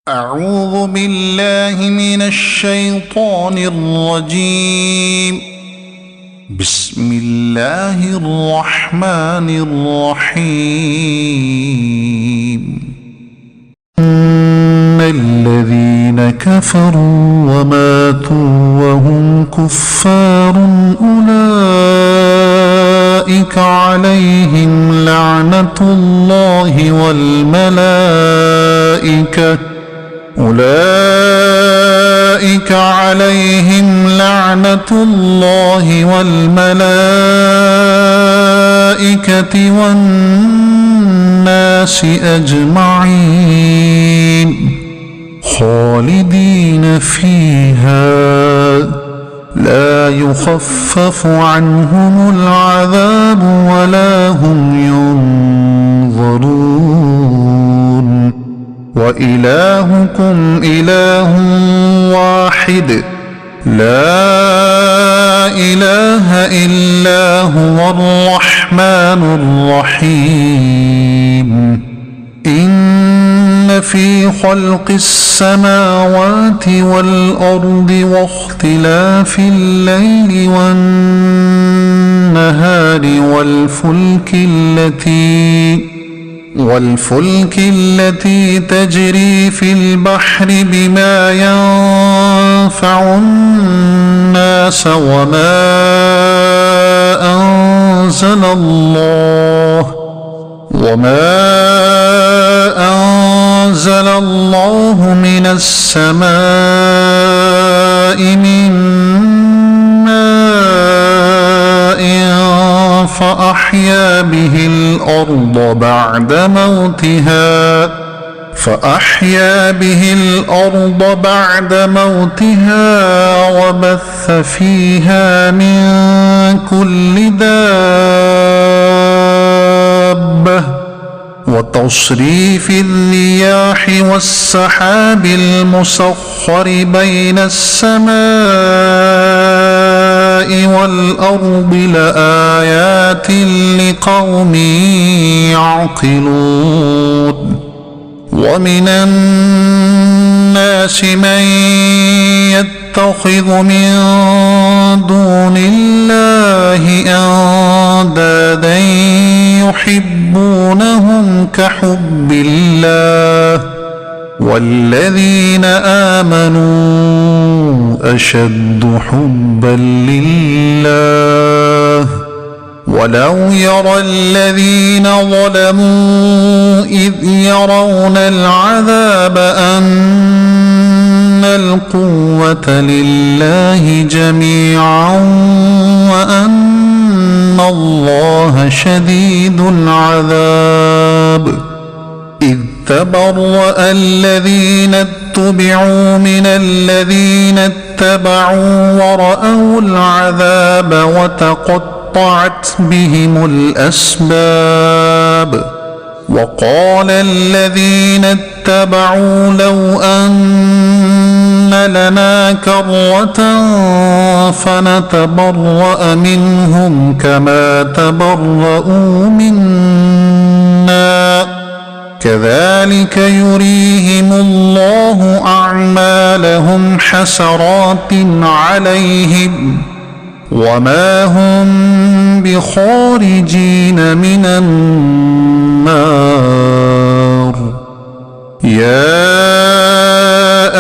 أعوذ بالله من الشيطان الرجيم. بسم الله الرحمن الرحيم. إن الذين كفروا وماتوا وهم كفار أولئك عليهم لعنة الله والملائكة والناس أجمعين خالدين فيها لا يخفف عنهم العذاب ولا هم ينظرون وإلهكم إله واحد لا إله إلا هو الرحمن الرحيم. إن في خلق السماوات والأرض واختلاف الليل والنهار والفلك التي تجري في البحر بما ينفع الناس وما أنزل الله من السماء من ماء فأحيا به الأرض بعد موتها وبث فيها من كل دابة وتصريف الرياح والسحاب المسخر بين السماء والأرض لآيات لقوم يعقلون. ومن الناس من يتخذ من دون الله أندادا يحبونهم كحب الله والذين آمنوا أشد حبا لله. ولو يرى الذين ظلموا إذ يرون العذاب أن القوة لله جميعا وأن الله شديد العذاب. إذ تبرأ الذين اتبعوا من الذين اتبعوا ورأوا العذاب وتقطعت بهم الأسباب. وقال الذين اتبعوا لو أن لنا كرة فنتبرأ منهم كما تبرؤوا منا كذلك يريهم الله أعمالهم حسرات عليهم وما هم بخارجين من النار. يا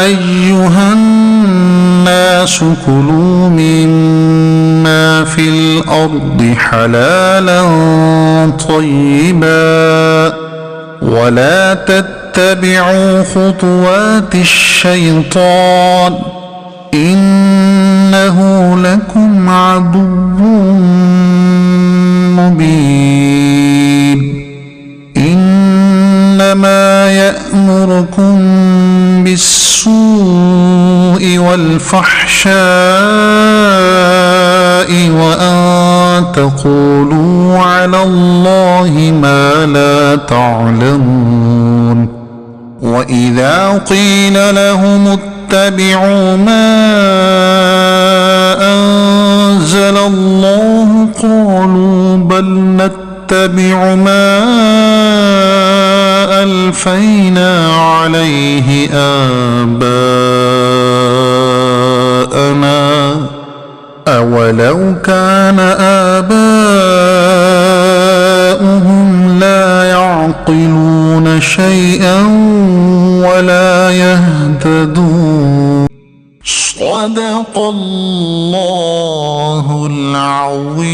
أيها الناس كلوا مما في الأرض حلالا طيبا ولا تتبعوا خطوات الشيطان إنه لكم عدو مبين. إنما يأمركم بالسوء والفحشاء وأن تقولوا على الله ما لا تعلمون. وإذا قيل لهم اتبعوا ما أنزل الله قالوا بل نتبع ما ألفينا عليه آباءنا أولو كان آباؤهم لا يعقلون شيئا ولا يهتدون. صدق الله العظيم.